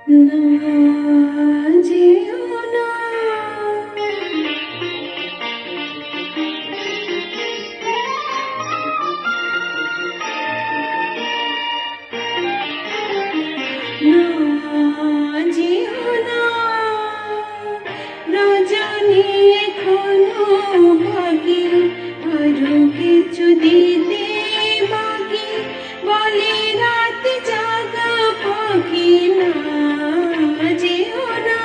না যেও না, না যেও না, রজনী এখনো বাকি, আরো কিছু দিতে বাকি, বলে রাত জাগা পাখি। না যেও না,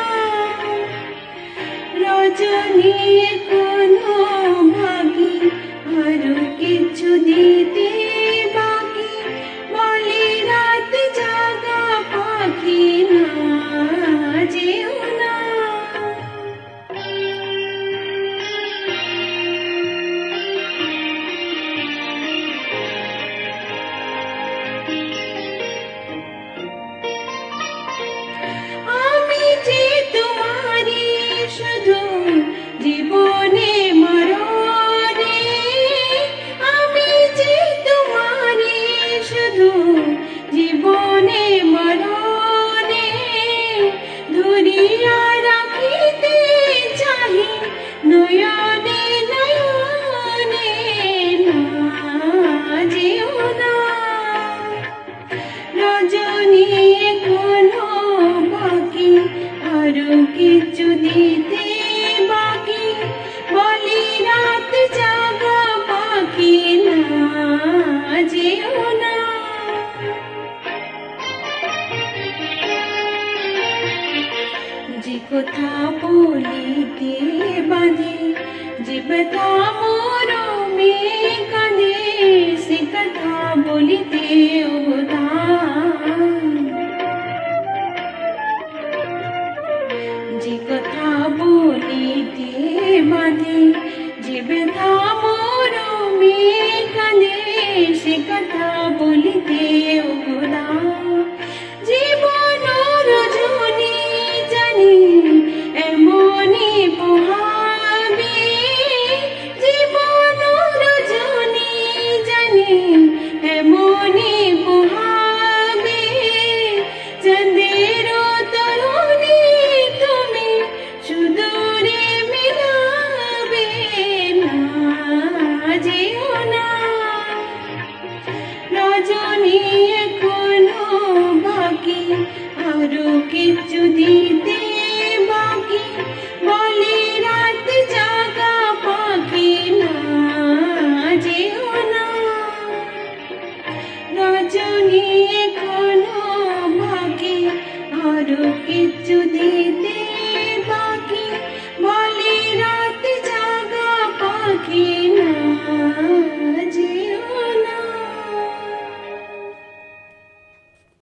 রজনী এখনো বাকি, আরো কিছু দিতে বাকি, বলে রাত জাগা পাখি। না যেও না, আমি যে তোমারই শুধু জীবনে মরণে, আমি যে তোমারই শুধু জীবনে মরণে, ধরিয়া রাখিতে চাহি নয়নে নয়নে। না যেও না, রজনী এখনো বাকি, আরো কিছু দিতে বাকি, বলি রাত জাগা পাখি। না যেও না, যে কথা বলিতে বাঁধে, যে ব্যথা মরমে কাঁদে, সে কথা বলিতে উদার। যে কথা বলিতে বাঁধে, যে ব্যথা মরমে কাঁদে, সে কথা বলিতে উদার। জীবন রজনী জানি এমনি পোহাবে, জীবন রজনী জানি এমনি পোহাবে, চাঁদের তরুণী তুমি সুদূরে মিলাবে। না যেও না, রজনী এখনো বাকি, আরো কিছু দিতে বাকি, বলে রাত জাগা পাখি। না যেও না, রজনী এখনো বাকি, আরো কিছু দিতে